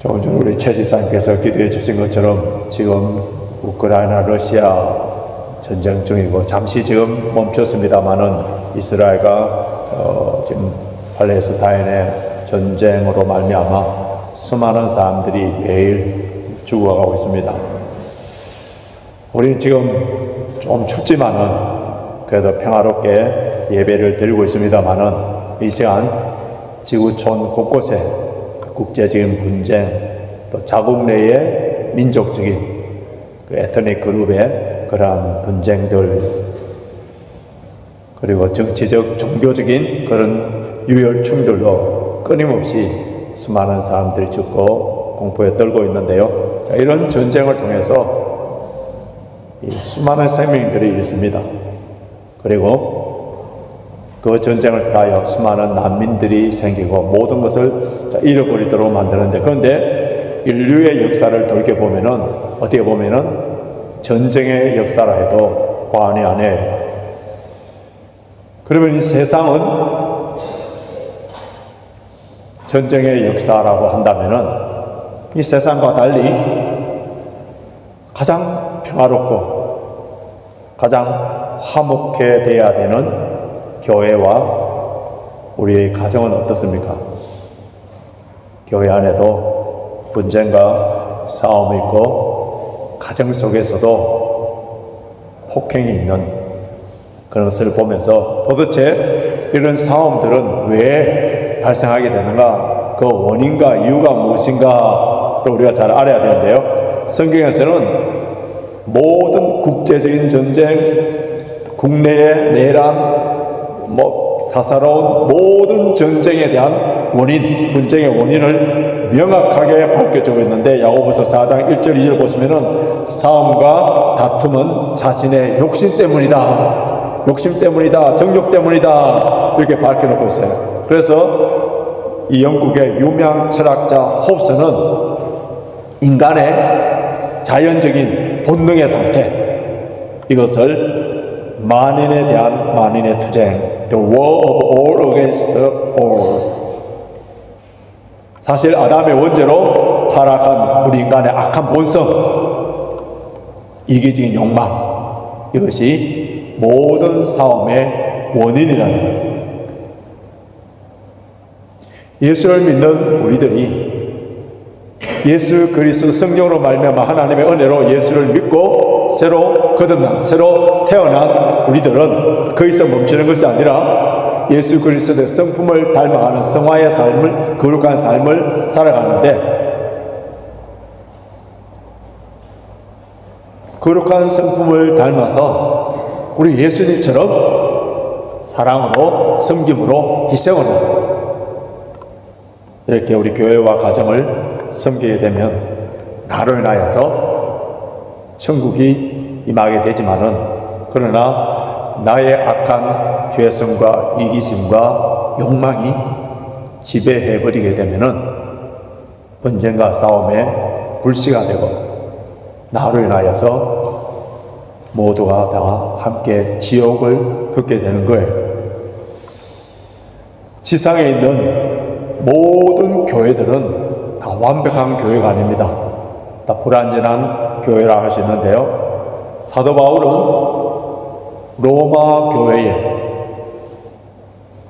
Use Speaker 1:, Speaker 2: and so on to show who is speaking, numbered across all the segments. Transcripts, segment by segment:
Speaker 1: 조금 전 우리 최 집사님께서 기도해 주신 것처럼 지금 우크라이나 러시아 전쟁 중이고 잠시 지금 멈췄습니다마는 이스라엘과 지금 팔레스타인의 전쟁으로 말미암아 수많은 사람들이 매일 죽어가고 있습니다. 우리는 지금 좀 춥지만은 그래도 평화롭게 예배를 드리고 있습니다마는 이 시간 지구촌 곳곳에 국제적인 분쟁, 또 자국 내의 민족적인 그 에트닉 그룹의 그러한 분쟁들, 그리고 정치적, 종교적인 그런 유혈 충돌로 끊임없이 수많은 사람들이 죽고 공포에 떨고 있는데요. 이런 전쟁을 통해서 이 수많은 생명들이 잃습니다. 그리고 그 전쟁을 피하여 수많은 난민들이 생기고 모든 것을 잃어버리도록 만드는데, 그런데 인류의 역사를 돌이켜보면은 어떻게 보면은 전쟁의 역사라 해도 과언이 아니에요. 그러면 이 세상은 전쟁의 역사라고 한다면은 이 세상과 달리 가장 평화롭고 가장 화목해 돼야 되는 교회와 우리의 가정은 어떻습니까? 교회 안에도 분쟁과 싸움이 있고 가정 속에서도 폭행이 있는 그런 것을 보면서 도대체 이런 싸움들은 왜 발생하게 되는가? 그 원인과 이유가 무엇인가를 우리가 잘 알아야 되는데요. 성경에서는 모든 국제적인 전쟁, 국내의 내란, 사사로운 모든 전쟁에 대한 원인, 분쟁의 원인을 명확하게 밝혀주고 있는데, 야고보서 4장 1절 2절 보시면은 싸움과 다툼은 자신의 욕심 때문이다, 욕심 때문이다, 정욕 때문이다, 이렇게 밝혀놓고 있어요. 그래서 이 영국의 유명 철학자 홉스는 인간의 자연적인 본능의 상태, 이것을 만인에 대한 만인의 투쟁, The war of all against all. 사실 아담의 원죄로 타락한 우리 인간의 악한 본성, 이기적인 욕망, 이것이 모든 싸움의 원인이라는 거예요. 예수를 믿는 우리들이 예수 그리스도 성령으로 말미암아 하나님의 은혜로 예수를 믿고 새로 거듭난, 새로 태어난 우리들은 거기서 멈추는 것이 아니라 예수 그리스도의 성품을 닮아가는 성화의 삶을, 거룩한 삶을 살아가는데, 거룩한 성품을 닮아서 우리 예수님처럼 사랑으로, 섬김으로, 희생으로 이렇게 우리 교회와 가정을 섬기게 되면 나로 인하여서 천국이 임하게 되지만은, 그러나 나의 악한 죄성과 이기심과 욕망이 지배해버리게 되면은 분쟁과 싸움에 불씨가 되고 나로 인하여서 모두가 다 함께 지옥을 겪게 되는 거예요. 지상에 있는 모든 교회들은 다 완벽한 교회가 아닙니다. 다 불완전한 교회라 할 수 있는데요. 사도 바울은 로마 교회에,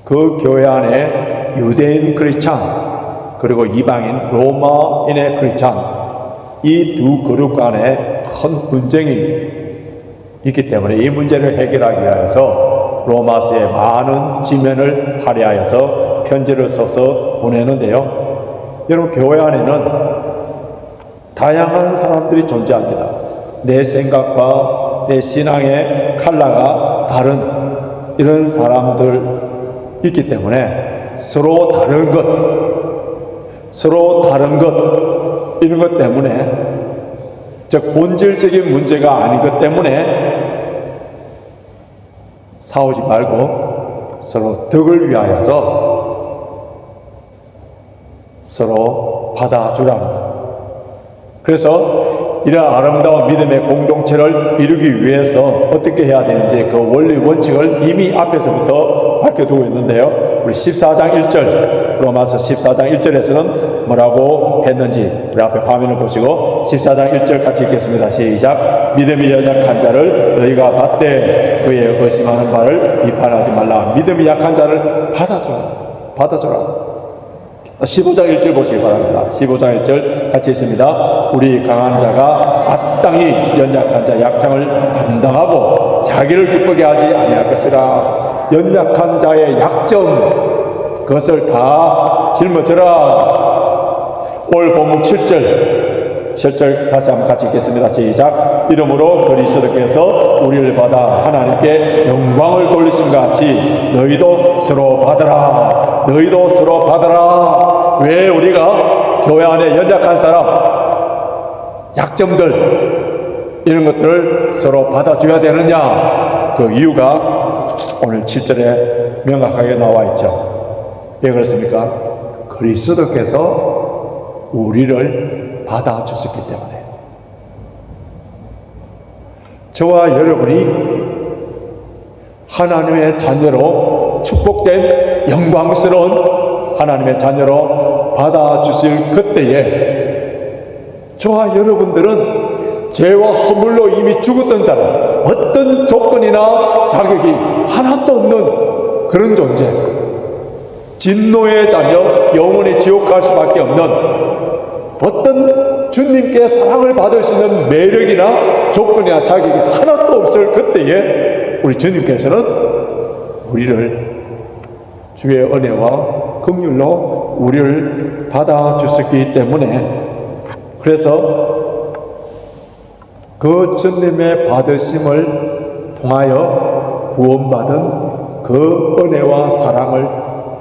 Speaker 1: 그 교회 안에 유대인 크리스찬 그리고 이방인 로마인의 크리스찬, 이 두 그룹 간에 큰 분쟁이 있기 때문에 이 문제를 해결하기 위하여서 로마서에 많은 지면을 할애하여서 편지를 써서 보내는데요. 여러분, 교회 안에는 다양한 사람들이 존재합니다. 내 생각과 내 신앙의 컬러가 다른 이런 사람들 있기 때문에 서로 다른 것, 이런 것 때문에, 즉 본질적인 문제가 아닌 것 때문에 싸우지 말고 서로 덕을 위하여서 서로 받아주라는 거예요. 그래서 이런 아름다운 믿음의 공동체를 이루기 위해서 어떻게 해야 되는지 그 원리 원칙을 이미 앞에서부터 밝혀두고 있는데요. 우리 14장 1절, 로마서 14장 1절에서는 뭐라고 했는지 우리 앞에 화면을 보시고 14장 1절 같이 읽겠습니다. 시작. 믿음이 연약한 자를 너희가 받되 그의 의심하는 바를 비판하지 말라. 믿음이 약한 자를 받아주라. 15장 1절 보시기 바랍니다. 15장 1절 같이 있습니다. 우리 강한 자가 마땅히 연약한 자 약장을 담당하고 자기를 기쁘게 하지 아니할 것이라. 연약한 자의 약점, 그것을 다 짊어져라. 오늘 본문 7절 다시 한번 같이 읽겠습니다. 시작. 이러므로 그리스도께서 우리를 받아 하나님께 영광을 돌리신 같이 너희도 서로 받으라. 너희도 서로 받으라. 왜 우리가 교회 안에 연약한 사람, 약점들 이런 것들을 서로 받아줘야 되느냐? 그 이유가 오늘 7절에 명확하게 나와 있죠. 왜 그렇습니까? 그리스도께서 우리를 받아주셨기 때문에. 저와 여러분이 하나님의 자녀로 축복된 영광스러운 하나님의 자녀로 받아주실 그때에 저와 여러분들은 죄와 허물로 이미 죽었던 자는 어떤 조건이나 자격이 하나도 없는 그런 존재, 진노의 자녀, 영원히 지옥 갈 수밖에 없는 어떤 주님께 사랑을 받을 수 있는 매력이나 조건이나 자격이 하나도 없을 그때에 우리 주님께서는 우리를 주의 은혜와 긍휼로 우리를 받아주셨기 때문에, 그래서 그 주님의 받으심을 통하여 구원받은 그 은혜와 사랑을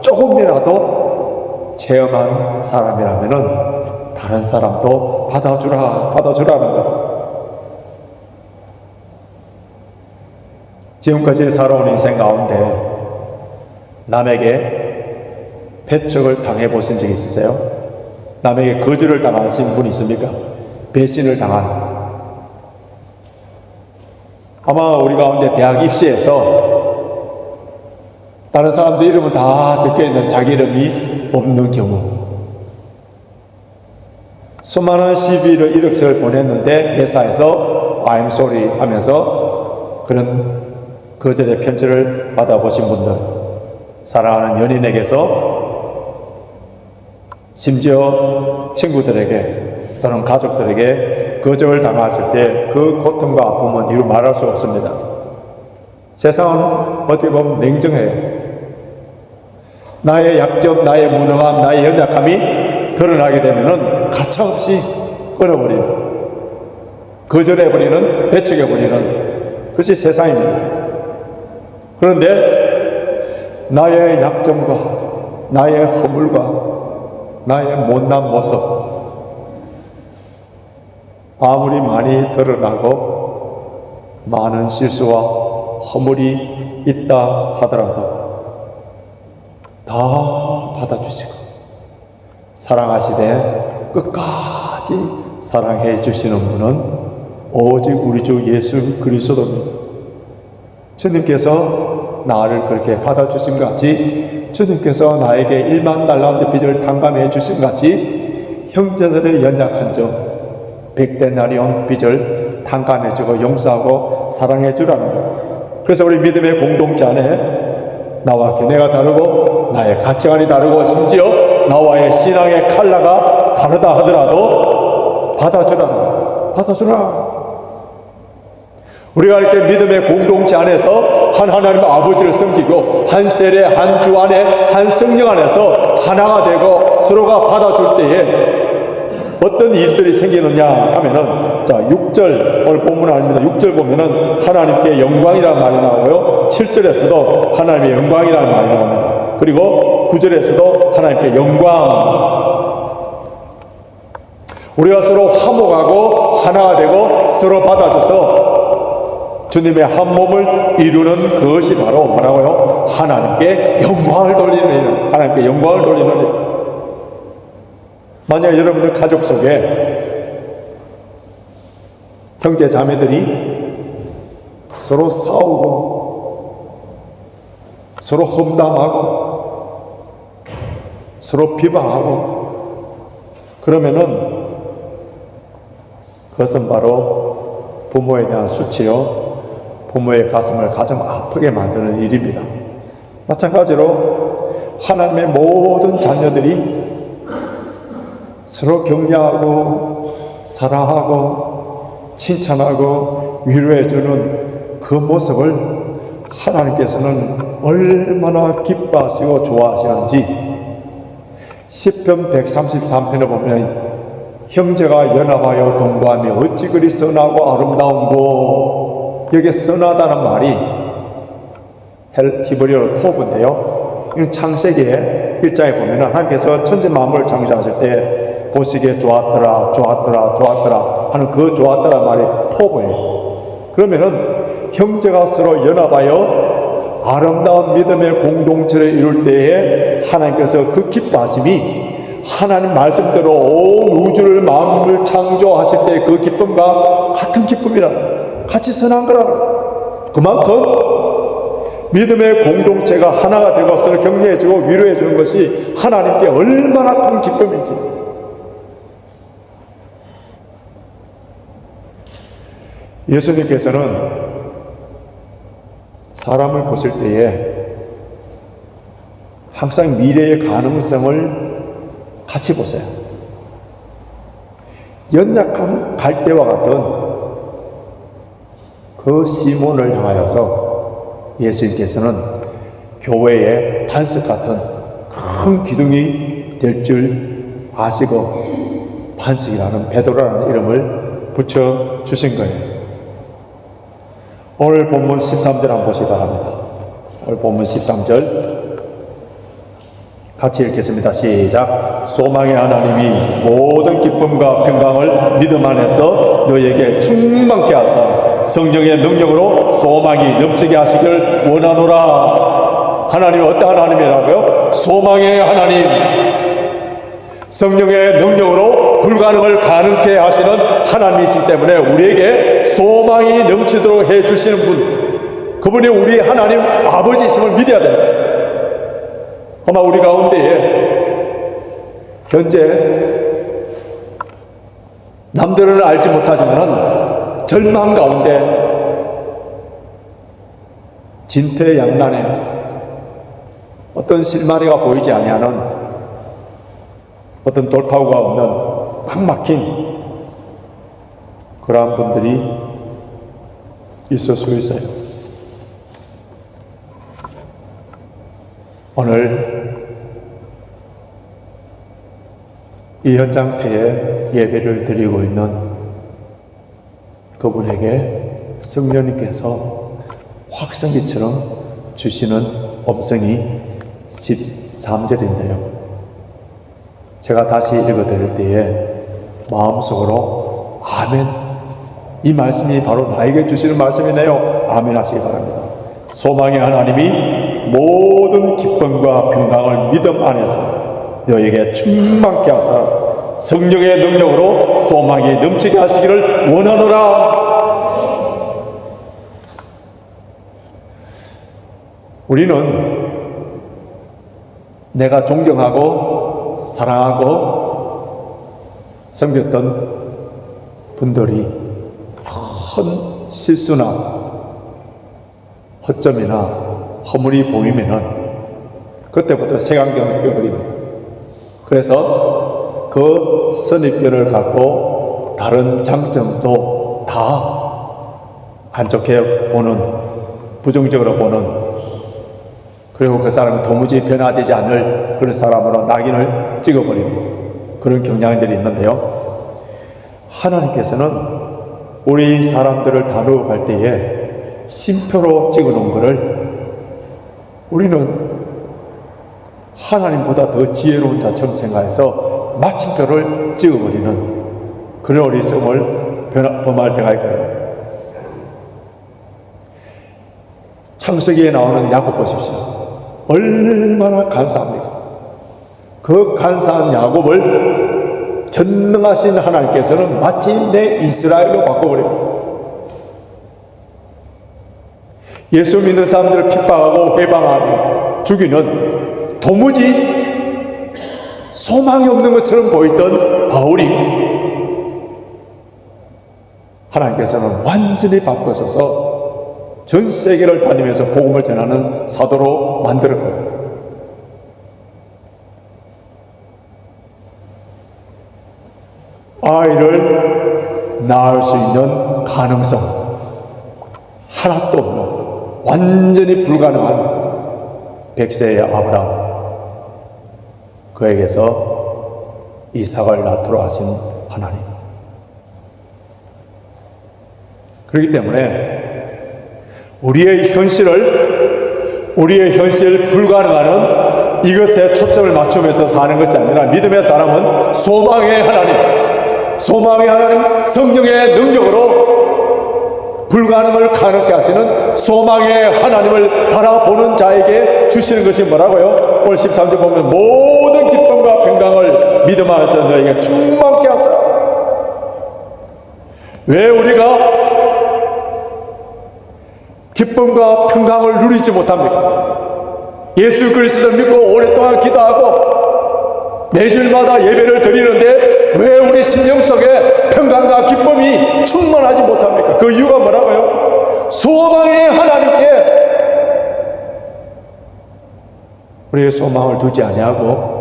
Speaker 1: 조금이라도 체험한 사람이라면은 다른 사람도 받아주라는 것. 지금까지 살아온 인생 가운데 남에게 배척을 당해보신 적 있으세요? 남에게 거절을 당하신 분이 있습니까? 배신을 당한. 아마 우리 가운데 대학 입시에서 다른 사람들 이름은 다 적혀있는 자기 이름이 없는 경우, 수많은 CV를 이력서를 보냈는데 회사에서 I'm sorry 하면서 그런 거절의 편지를 받아보신 분들, 사랑하는 연인에게서 심지어 친구들에게 또는 가족들에게 거절을 당했을 때 그 고통과 아픔은 이루 말할 수 없습니다. 세상은 어떻게 보면 냉정해요. 나의 약점, 나의 무능함, 나의 연약함이 드러나게 되면은 가차없이 끊어버리는, 거절해버리는, 배척해버리는 그것이 세상입니다. 그런데 나의 약점과 나의 허물과 나의 못난 모습, 아무리 많이 드러나고 많은 실수와 허물이 있다 하더라도 다 받아주시고 사랑하시되 끝까지 사랑해 주시는 분은 오직 우리 주 예수 그리스도입니다. 주님께서 나를 그렇게 받아주신 것 같이, 주님께서 나에게 1만 달란트 빚을 탕감해 주신 것 같이 형제들의 연약한 점 100데나리온 빚을 탕감해주고 용서하고 사랑해주라는 것. 그래서 우리 믿음의 공동체 안에 나와 견해가 다르고 나의 가치관이 다르고 심지어 나와의 신앙의 컬러가 다르다 하더라도 받아주라. 우리가 이렇게 믿음의 공동체 안에서 한 하나님 아버지를 섬기고 한 세례, 한 주 안에, 한 성령 안에서 하나가 되고 서로가 받아줄 때에 어떤 일들이 생기느냐 하면은, 자, 6절, 오늘 본문 아닙니다. 6절 보면은 하나님께 영광이라는 말이 나오고요. 7절에서도 하나님의 영광이라는 말이 나옵니다. 그리고 9절에서도 하나님께 영광. 우리가 서로 화목하고 하나가 되고 서로 받아줘서 주님의 한 몸을 이루는 그것이 바로 뭐라고요? 하나님께 영광을 돌리는 일. 하나님께 영광을 돌리는 일. 만약 여러분들 가족 속에 형제 자매들이 서로 싸우고 서로 험담하고 서로 비방하고 그러면은 그것은 바로 부모에 대한 수치요, 부모의 가슴을 가장 아프게 만드는 일입니다. 마찬가지로 하나님의 모든 자녀들이 서로 격려하고 사랑하고 칭찬하고 위로해주는 그 모습을 하나님께서는 얼마나 기뻐하시고 좋아하시는지 시편 133편에 보면 형제가 연합하여 동거하며 어찌 그리 선하고 아름다운고, 여기에 선하다는 말이 히브리어로 토브인데요, 이 창세기에 1장에 보면 하나님께서 천지 만물을 창조하실 때 보시기에 좋았더라 좋았더라 좋았더라 하는 그 좋았더라 말이 토브예요. 그러면은 형제가 서로 연합하여 아름다운 믿음의 공동체를 이룰 때에 하나님께서 그 기뻐하심이 하나님 말씀대로 온 우주를 만물을 창조하실 때 그 기쁨과 같은 기쁨이라, 같이 선한 거라. 그만큼 믿음의 공동체가 하나가 되고 서로 격려해주고 위로해주는 것이 하나님께 얼마나 큰 기쁨인지. 예수님께서는 사람을 보실 때에 항상 미래의 가능성을 같이 보세요. 연약한 갈대와 같은 그 시몬을 향하여서 예수님께서는 교회의 반석 같은 큰 기둥이 될 줄 아시고 반석이라는 베드로라는 이름을 붙여주신 거예요. 오늘 본문 13절 한번 보시기 바랍니다. 오늘 본문 13절 같이 읽겠습니다. 시작. 소망의 하나님이 모든 기쁨과 평강을 믿음 안에서 너에게 충만케 하사 성령의 능력으로 소망이 넘치게 하시길 원하노라. 하나님은 어떤 하나님이라고요? 소망의 하나님, 성령의 능력으로 불가능을 가능케 하시는 하나님이시기 때문에 우리에게 소망이 넘치도록 해주시는 분, 그분이 우리 하나님 아버지이심을 믿어야 됩니다. 아마 우리 가운데에 현재 남들은 알지 못하지만은 절망 가운데 진퇴양난에 어떤 실마리가 보이지 아니하는 어떤 돌파구가 없는 꽉 막힌 그러한 분들이 있을 수 있어요. 오늘 이 현장태에 예배를 드리고 있는 그분에게 성령님께서 확성기처럼 주시는 음성이 13절인데요. 제가 다시 읽어드릴 때에 마음속으로 아멘, 이 말씀이 바로 나에게 주시는 말씀이네요, 아멘 하시기 바랍니다. 소망의 하나님이 모든 기쁨과 평강을 믿음 안에서 너에게 충만케 하사 성령의 능력으로 소망이 넘치게 하시기를 원하노라. 우리는 내가 존경하고 사랑하고 섬겼던 분들이 큰 실수나 허점이나 허물이 보이면은 그때부터 색안경을 껴버립니다. 그래서 그 선입견을 갖고 다른 장점도 다 안 좋게 보는, 부정적으로 보는, 그리고 그 사람이 도무지 변화되지 않을 그런 사람으로 낙인을 찍어버리는 그런 경향들이 있는데요. 하나님께서는 우리 사람들을 다루어 갈 때에 심표로 찍어놓은 것을 우리는 하나님보다 더 지혜로운 자처럼 생각해서 마침표를 찍어버리는 그런 어리석음을 범할 때가 있고요. 창세기에 나오는 야곱 보십시오. 얼마나 간사합니까? 그 간사한 야곱을 전능하신 하나님께서는 마치 내 이스라엘로 바꿔버립니다. 예수 믿는 사람들을 핍박하고 회방하고 죽이는 도무지 소망이 없는 것처럼 보이던 바울이 하나님께서는 완전히 바꾸셔서 전 세계를 다니면서 복음을 전하는 사도로 만들었고요. 아이를 낳을 수 있는 가능성 하나도 없는 완전히 불가능한 100세의 아브라함, 그에게서 이삭을 낳도록 하신 하나님. 그렇기 때문에 우리의 현실 불가능한 이것에 초점을 맞추면서 사는 것이 아니라 믿음의 사람은 소망의 하나님, 성령의 능력으로 불가능을 가능케 하시는 소망의 하나님을 바라보는 자에게 주시는 것이 뭐라고요? 오늘 13절 보면 모든 기쁨과 평강을 믿음 안에서 너에게 충만케 하사. 왜 우리가 기쁨과 평강을 누리지 못합니까? 예수 그리스도를 믿고 오랫동안 기도하고 매주일마다 예배를 드리는데 왜 우리 심령 속에 평강과 기쁨이 충만하지 못합니까? 그 이유가 뭐라고요? 소망의 하나님께 우리의 소망을 두지 아니하고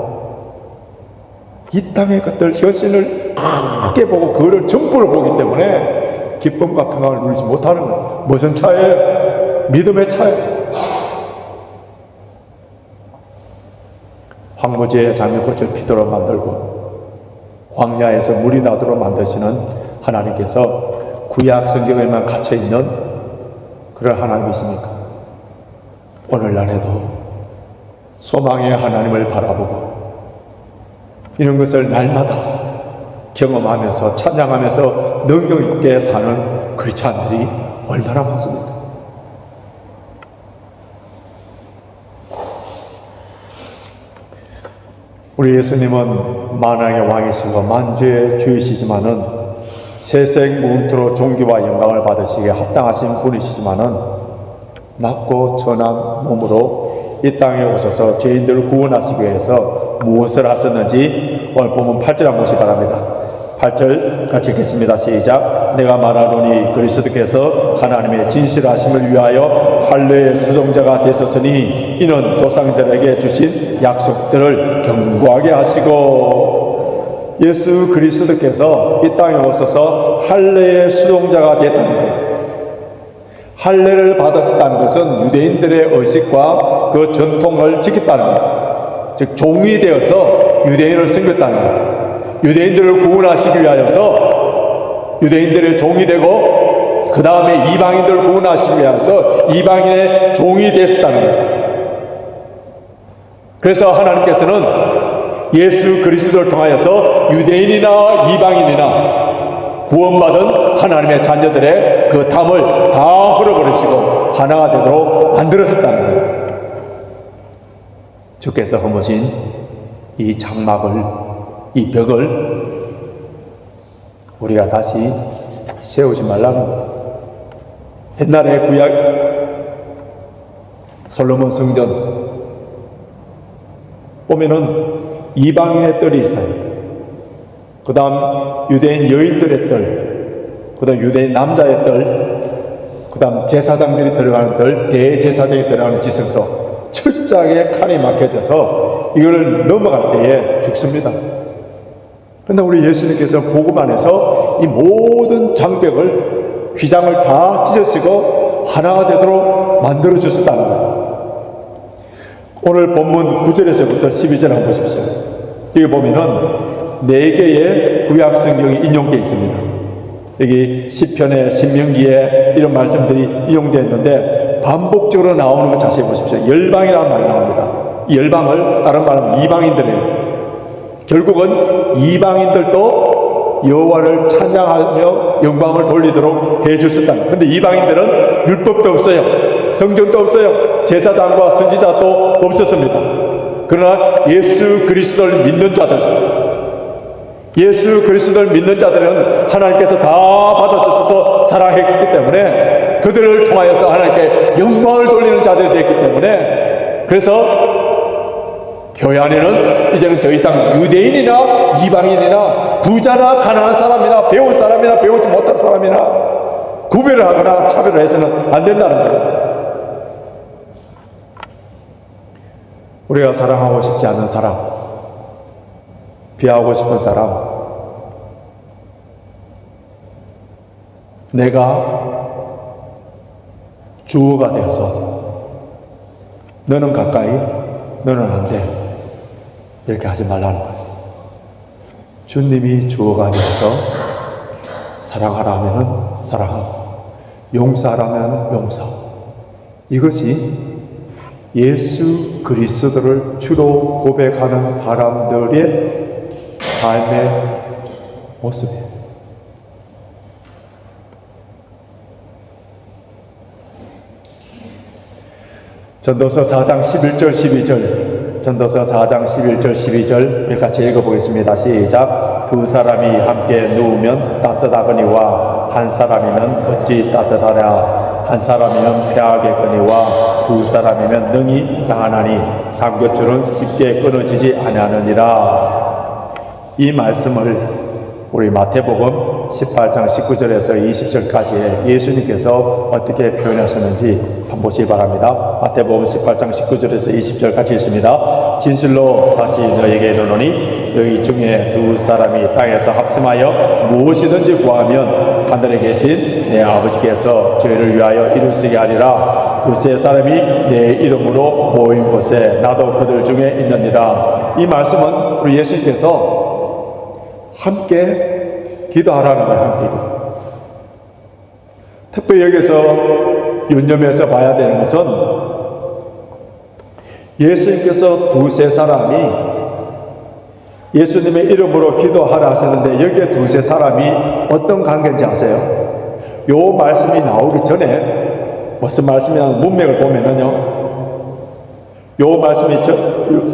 Speaker 1: 이 땅의 것들 현실을 크게 보고 그거를 전부를 보기 때문에 기쁨과 평강을 누리지 못하는 거예요. 무슨 차이예요? 믿음의 차이예요. 황무지에 장미꽃을 피도록 만들고 광야에서 물이 나도록 만드시는 하나님께서 구약 성경에만 갇혀있는 그런 하나님이십니까? 오늘날에도 소망의 하나님을 바라보고 이런 것을 날마다 경험하면서 찬양하면서 능력 있게 사는 크리스찬들이 얼마나 많습니까? 우리 예수님은 만왕의 왕이시고 만주의 주이시지만은 세생 무궁토록 존귀와 영광을 받으시기에 합당하신 분이시지만은 낮고 천한 몸으로 이 땅에 오셔서 죄인들을 구원하시기 위해서 무엇을 하셨는지 오늘 본문 8절 한번 보시기 바랍니다. 8절 같이 읽겠습니다. 시작. 내가 말하노니 그리스도께서 하나님의 진실하심을 위하여 할례의 수종자가 되셨으니 이는 조상들에게 주신 약속들을 견고하게 하시고. 예수 그리스도께서 이 땅에 오셔서 할례의 수종자가 됐다는 거예요. 할례를 받으셨다는 것은 유대인들의 의식과 그 전통을 지켰다는 거예요. 즉 종이 되어서 유대인을 섬겼다는 거예요. 유대인들을 구원하시기 위하여서 유대인들의 종이 되고 그 다음에 이방인들을 구원하시기 위해서 이방인의 종이 되었다는 거예요. 그래서 하나님께서는 예수 그리스도를 통하여서 유대인이나 이방인이나 구원받은 하나님의 자녀들의 그 담을 다 흘려버리시고 하나가 되도록 만들었다는 거예요. 주께서 허무신 이 장막을, 이 벽을 우리가 다시 세우지 말라는 거예요. 옛날에 구약 솔로몬 성전 보면은 이방인의 뜰이 있어요. 그 다음 유대인 여인들의 뜰, 그 다음 유대인 남자의 뜰, 그 다음 제사장들이 들어가는 뜰, 대제사장이 들어가는 지성소, 철저하게 칸이 막혀져서 이걸 넘어갈 때에 죽습니다. 그런데 우리 예수님께서 복음 안에서 이 모든 장벽을, 휘장을 다 찢으시고 하나가 되도록 만들어 주셨다는 거예요. 오늘 본문 9절에서부터 12절 한번 보십시오. 여기 보면은 4개의 구약 성경이 인용되어 있습니다. 여기 시편에, 신명기에 이런 말씀들이 인용되어 있는데 반복적으로 나오는 거 자세히 보십시오. 열방이라는 말이 나옵니다. 이 열방을 다른 말로 이방인들이에요. 결국은 이방인들도 여호와를 찬양하며 영광을 돌리도록 해주셨다. 그런데 이방인들은 율법도 없어요. 성전도 없어요. 제사장과 선지자도 없었습니다. 그러나 예수 그리스도를 믿는 자들은 하나님께서 다 받아주셔서 사랑했기 때문에 그들을 통하여서 하나님께 영광을 돌리는 자들이 되었기 때문에, 그래서 교회 안에는 이제는 더 이상 유대인이나 이방인이나 부자나 가난한 사람이나 배운 사람이나 배우지 못한 사람이나 구별을 하거나 차별을 해서는 안 된다는 거예요. 우리가 사랑하고 싶지 않은 사람, 피하고 싶은 사람, 내가 주어가 되어서 너는 가까이, 너는 안 돼, 이렇게 하지 말라는 거예요. 주님이 주어가 되어서 사랑하라 하면은 사랑하고 용서하라면 용서하고, 이것이 예수 그리스도를 주로 고백하는 사람들의 삶의 모습이에요. 전도서 4장 11절 12절, 전도서 4장 11절 12절 같이 읽어보겠습니다. 시작. 두 사람이 함께 누우면 따뜻하거니와 한 사람이면 어찌 따뜻하랴. 한 사람이면 패하겠거니와 두 사람이면 능히 당하나니 삼겹줄은 쉽게 끊어지지 아니하느니라. 이 말씀을 우리 마태복음 18장 19절에서 20절까지 예수님께서 어떻게 표현하셨는지 한번 보시기 바랍니다. 마태복음 18장 19절에서 20절 같이 읽습니다. 진실로 다시 너에게 이르노니 너희 중에 두 사람이 땅에서 합심하여 무엇이든지 구하면 하늘에 계신 내 아버지께서 저희를 위하여 이루시게 하리라. 두세 사람이 내 이름으로 모인 곳에 나도 그들 중에 있느니라. 이 말씀은 우리 예수님께서 함께 기도하라는 거예요. 함께 기도. 특별히 여기서 유념해서 봐야 되는 것은 예수님께서 두세 사람이 예수님의 이름으로 기도하라 하셨는데 여기에 두세 사람이 어떤 관계인지 아세요? 요 말씀이 나오기 전에 무슨 말씀이냐면 문맥을 보면은요, 요 말씀이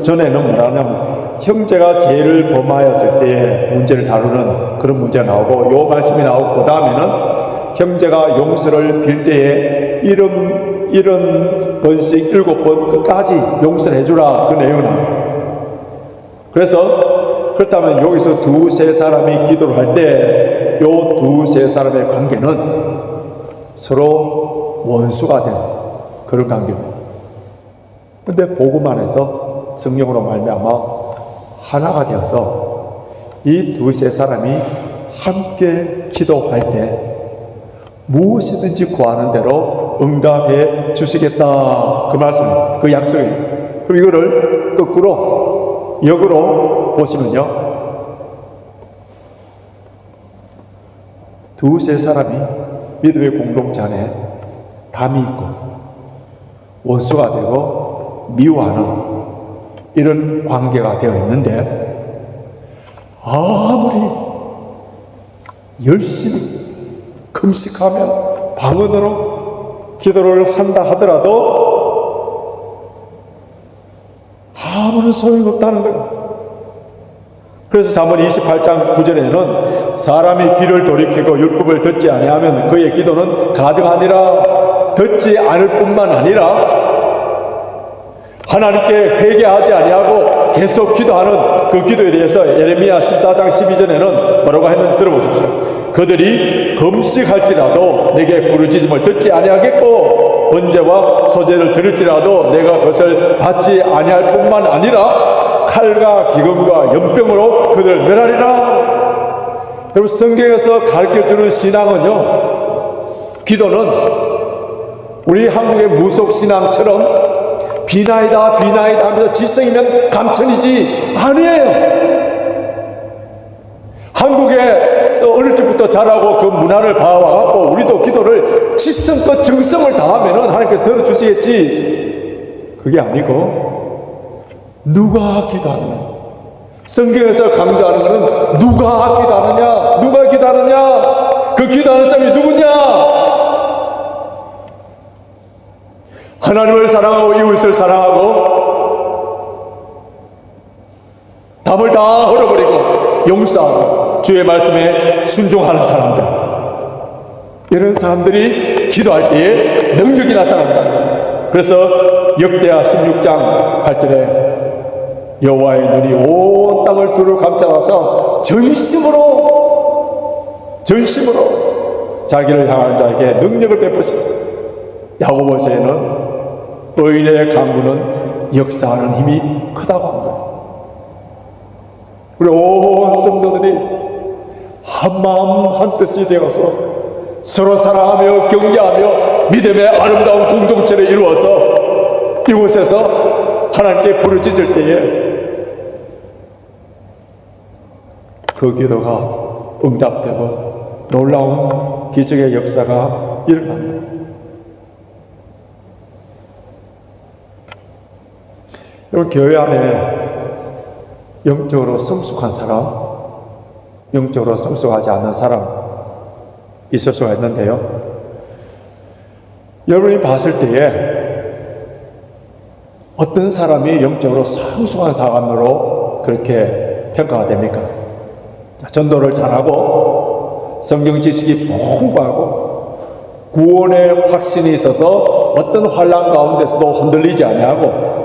Speaker 1: 전에는 뭐라냐면 형제가 죄를 범하였을 때의 문제를 다루는 그런 문제가 나오고, 요 말씀이 나오고 그 다음에는 형제가 용서를 빌 때에 이런 번씩 7번 끝까지 용서를 해주라, 그 내용이 나옵니다. 그래서 그렇다면 여기서 두세 사람이 기도를 할 때 요 두세 사람의 관계는 서로 원수가 된 그런 관계입니다. 근데 복음 안에서 성령으로 말미암아 하나가 되어서 이 두세 사람이 함께 기도할 때 무엇이든지 구하는 대로 응답해 주시겠다, 그 말씀, 그 약속이에요. 그럼 이거를 거꾸로 역으로 보시면요, 두세 사람이 믿음의 공동체 안에 담이 있고 원수가 되고 미워하는 이런 관계가 되어 있는데, 아무리 열심히 금식하면 방언으로 기도를 한다 하더라도 아무런 소용이 없다는 거예요. 그래서 잠언 28장 9절에는 사람이 귀를 돌이키고 율법을 듣지 아니하면 그의 기도는 가증하니라. 듣지 않을 뿐만 아니라 하나님께 회개하지 아니하고 계속 기도하는 그 기도에 대해서 예레미야 14장 12절에는 뭐라고 했는지 들어보십시오. 그들이 금식할지라도 내게 부르짖음을 듣지 아니하겠고 번제와 소제를 들을지라도 내가 그것을 받지 아니할 뿐만 아니라 칼과 기근과 연병으로 그들을 멸하리라. 여러분, 성경에서 가르쳐주는 신앙은요, 기도는 우리 한국의 무속신앙처럼 비나이다 비나이다 하면서 지성이면 감천이지 아니에요. 한국에서 어릴 적부터 자라고 그 문화를 봐와갖고 우리도 기도를 지성껏 정성을 다하면은 하나님께서 들어주시겠지, 그게 아니고 누가 기도하느냐. 성경에서 강조하는 것은 누가 기도하느냐, 누가 기도하느냐, 그 기도하는 사람이 누구냐. 하나님을 사랑하고 이웃을 사랑하고 담을 다 흘려버리고 용서하고 주의 말씀에 순종하는 사람들, 이런 사람들이 기도할 때에 능력이 나타난다. 그래서 역대하 16장 8절에 여호와의 눈이 온 땅을 두루 감싸서 전심으로 자기를 향하는 자에게 능력을 베푸시고, 야고보서에는 의인의 강구는 역사하는 힘이 크다고 한 거예요. 우리 온 성도들이 한마음 한뜻이 되어서 서로 사랑하며 격려하며 믿음의 아름다운 공동체를 이루어서 이곳에서 하나님께 부르짖을 때에 그 기도가 응답되고 놀라운 기적의 역사가 일어난다. 여러분, 교회 안에 영적으로 성숙한 사람, 영적으로 성숙하지 않는 사람 있을 수가 있는데요, 여러분이 봤을 때에 어떤 사람이 영적으로 성숙한 사람으로 그렇게 평가가 됩니까? 전도를 잘하고 성경 지식이 풍부하고 구원의 확신이 있어서 어떤 환난 가운데서도 흔들리지 아니하고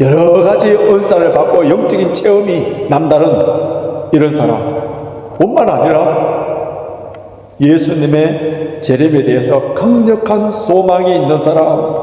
Speaker 1: 여러 가지 은사를 받고 영적인 체험이 남다른 이런 사람, 뿐만 아니라 예수님의 재림에 대해서 강력한 소망이 있는 사람,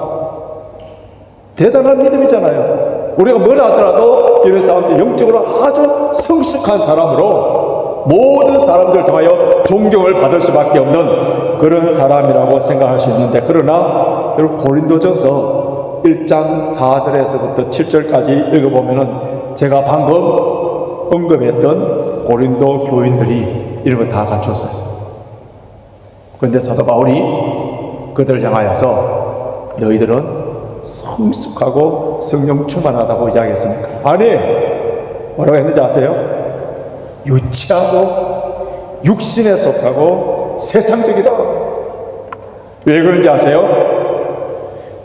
Speaker 1: 대단한 믿음이잖아요. 우리가 뭘 하더라도 이런 사람들 영적으로 아주 성숙한 사람으로 모든 사람들 통하여 존경을 받을 수밖에 없는 그런 사람이라고 생각할 수 있는데, 그러나 여러분, 고린도전서 1장 4절에서부터 7절까지 읽어보면은 제가 방금 언급했던 고린도 교인들이 이런 걸 다 갖췄어요. 그런데 사도 바울이 그들을 향하여서 너희들은 성숙하고 성령 충만하다고 이야기했습니까? 아니, 뭐라고 했는지 아세요? 유치하고 육신에 속하고 세상적이다. 왜 그런지 아세요?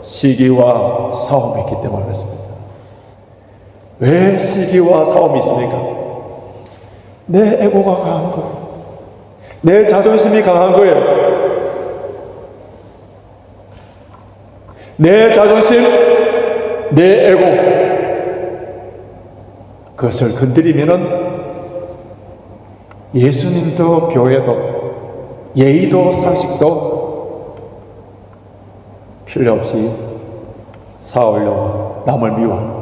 Speaker 1: 시기와 싸움이 있기 때문에 그렇습니다. 왜 시기와 싸움이 있습니까? 내 에고가 강한 거예요. 내 자존심이 강한 거예요. 내 자존심, 내 에고, 그것을 건드리면은 예수님도 교회도 예의도 상식도 필요 없이 싸우려고 남을 미워하는,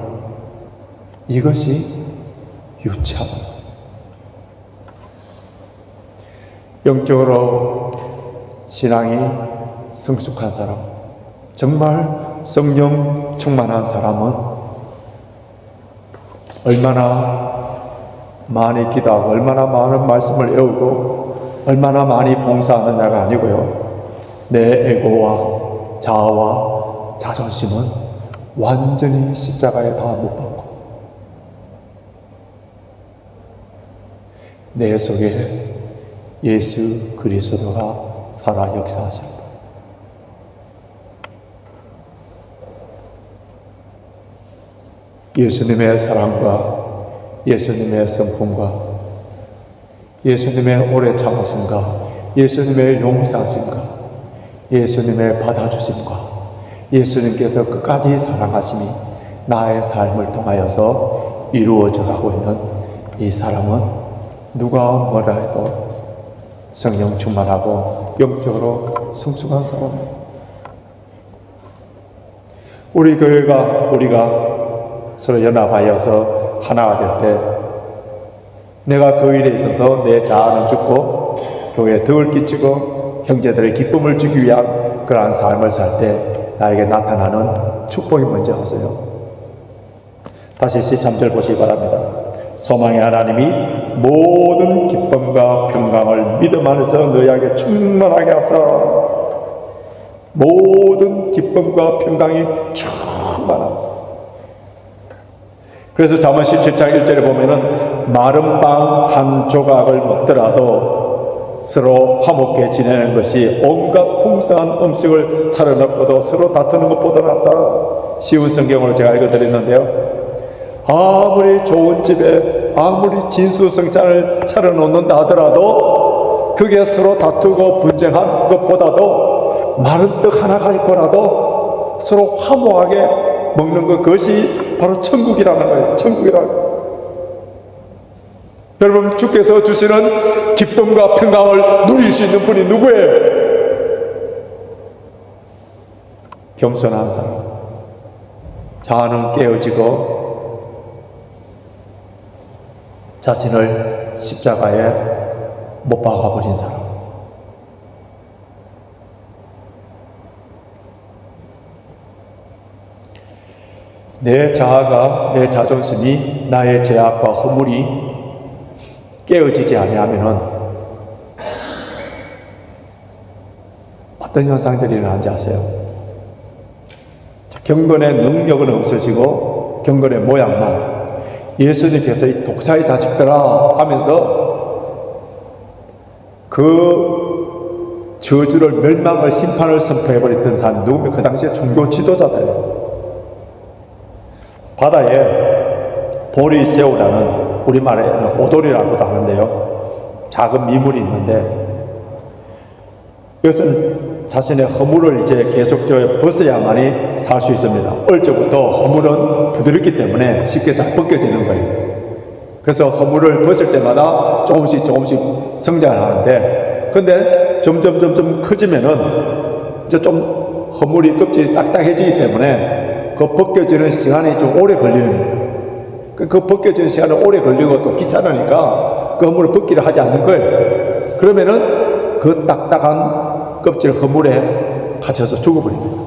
Speaker 1: 이것이 유치함. 영적으로 신앙이 성숙한 사람, 정말 성령 충만한 사람은 얼마나 많이 기도하고 얼마나 많은 말씀을 외우고 얼마나 많이 봉사하느냐가 아니고요, 내 에고와 자아와 자존심은 완전히 십자가에 다 못 박고 내 속에 예수 그리스도가 살아 역사하십니다. 예수님의 사랑과 예수님의 성품과 예수님의 오래 참으심과 예수님의 용서하심과 예수님의 받아주심과 예수님께서 끝까지 사랑하심이 나의 삶을 통하여서 이루어져 가고 있는 이 사람은 누가 뭐라 해도 성령 충만하고 영적으로 성숙한 사람이에요. 우리 교회가 우리가 서로 연합하여서 하나가 될 때 내가 그 일에 있어서 내 자아는 죽고 교회에 덕을 끼치고 형제들의 기쁨을 주기 위한 그러한 삶을 살 때 나에게 나타나는 축복이 뭔지 아세요? 다시 13절 보시기 바랍니다. 소망의 하나님이 모든 기쁨과 평강을 믿음 안에서 너희에게 충만하게 하사, 모든 기쁨과 평강이 충만합니다. 그래서 잠언 17장 1절에 보면은 마른 빵 한 조각을 먹더라도 서로 화목해 지내는 것이 온갖 풍성한 음식을 차려놓고도 서로 다투는 것보다 낫다. 쉬운 성경으로 제가 읽어드렸는데요, 아무리 좋은 집에 아무리 진수성찬을 차려놓는다 하더라도 그게 서로 다투고 분쟁한 것보다도 마른 떡 하나가 있고라도 서로 화목하게 먹는 것, 그것이 바로 천국이라는 거예요. 천국이라는 거예요. 여러분, 주께서 주시는 기쁨과 평강을 누릴 수 있는 분이 누구예요? 겸손한 사람, 자아는 깨어지고 자신을 십자가에 못 박아버린 사람. 내 자아가, 내 자존심이, 나의 죄악과 허물이 깨어지지 아니하면은 어떤 현상들이 일어나는지 아세요? 경건의 능력은 없어지고 경건의 모양만, 예수님께서 이 독사의 자식들아 하면서 그 저주를, 멸망을, 심판을 선포해버렸던 사람이 누구면 그 당시에 종교 지도자들이에요. 바다에 보리새우라는, 우리말에는 오돌이라고도 하는데요, 작은 미물이 있는데 이것은 자신의 허물을 이제 계속적으로 벗어야만이 살 수 있습니다. 어릴 적부터 허물은 부드럽기 때문에 쉽게 잘 벗겨지는 거예요. 그래서 허물을 벗을 때마다 조금씩 성장을 하는데, 근데 점점 커지면은 이제 좀 허물이, 껍질이 딱딱해지기 때문에 그 벗겨지는 시간이 좀 오래 걸리는 거예요. 그 벗겨지는 시간이 오래 걸리고 또 귀찮으니까 그 허물을 벗기를 하지 않는 거예요. 그러면은 그 딱딱한 껍질 허물에 갇혀서 죽어버립니다.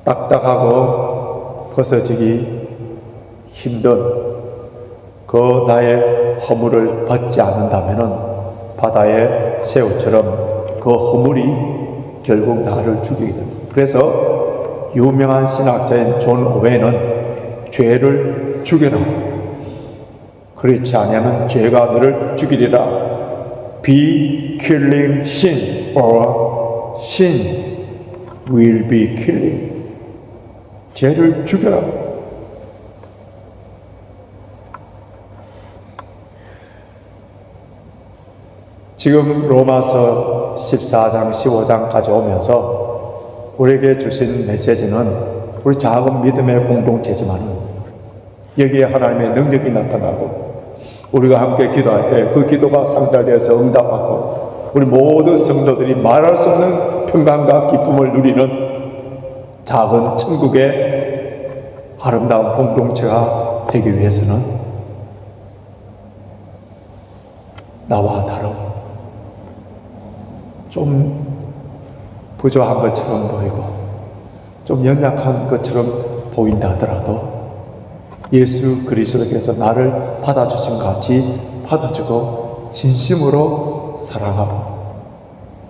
Speaker 1: 딱딱하고 벗어지기 힘든 그 나의 허물을 벗지 않는다면은 바다의 새우처럼 그 허물이 결국 나를 죽이게 됩니다. 그래서 유명한 신학자인 존 오웬은 죄를 죽여라, 그렇지 아니하면 죄가 너를 죽이리라. Be killing sin or sin will be killing. 죄를 죽여라. 지금 로마서 14장, 15장까지 오면서 우리에게 주신 메시지는 우리 작은 믿음의 공동체지만은 여기에 하나님의 능력이 나타나고 우리가 함께 기도할 때 그 기도가 상달되어서 응답받고 우리 모든 성도들이 말할 수 없는 평강과 기쁨을 누리는 작은 천국의 아름다운 공동체가 되기 위해서는 나와 다른 좀 부족한 것처럼 보이고 좀 연약한 것처럼 보인다 하더라도 예수 그리스도께서 나를 받아주신 것 같이 받아주고 진심으로 사랑하고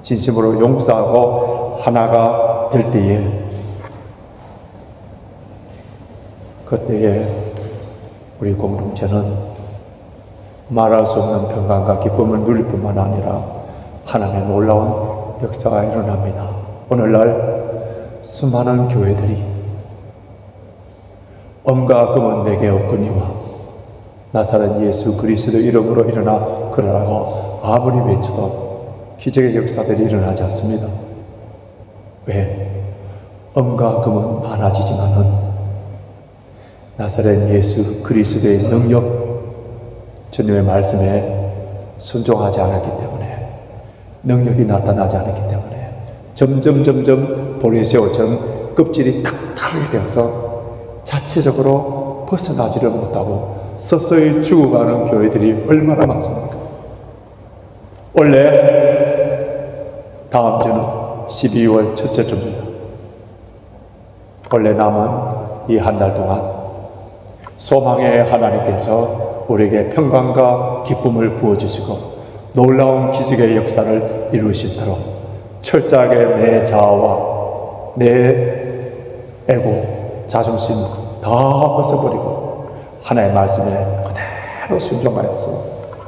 Speaker 1: 진심으로 용서하고 하나가 될 때에 그때에 우리 공동체는 말할 수 없는 평강과 기쁨을 누릴 뿐만 아니라 하나님의 놀라운 역사가 일어납니다. 오늘날 수많은 교회들이 엄과 금은 내게 없거니와 나사렛 예수 그리스도 이름으로 일어나 그러라고 아무리 외쳐도 기적의 역사들이 일어나지 않습니다. 왜? 엄과 금은 많아지지만은 나사렛 예수 그리스도의 능력, 주님의 말씀에 순종하지 않았기 때문에, 능력이 나타나지 않았기 때문에 점점 보리새우처럼 껍질이 딱딱하게 되어서 자체적으로 벗어나지를 못하고 서서히 죽어가는 교회들이 얼마나 많습니까? 원래 다음 주는 12월 첫째 주입니다. 원래 남은 이 한 달 동안 소망의 하나님께서 우리에게 평강과 기쁨을 부어주시고 놀라운 기적의 역사를 이루시도록 철저하게 내 자아와 내 에고, 자존심 다 벗어버리고 하나님의 말씀에 그대로 순종하여서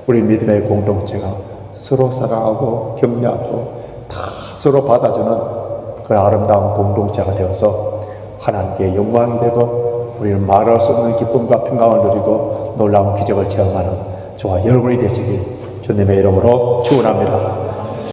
Speaker 1: 우리 믿음의 공동체가 서로 사랑하고 격려하고 다 서로 받아주는 그 아름다운 공동체가 되어서 하나님께 영광이 되고 우리는 말할 수 없는 기쁨과 평강을 누리고 놀라운 기적을 체험하는 저와 여러분이 되시길 주님의 이름으로 축원합니다.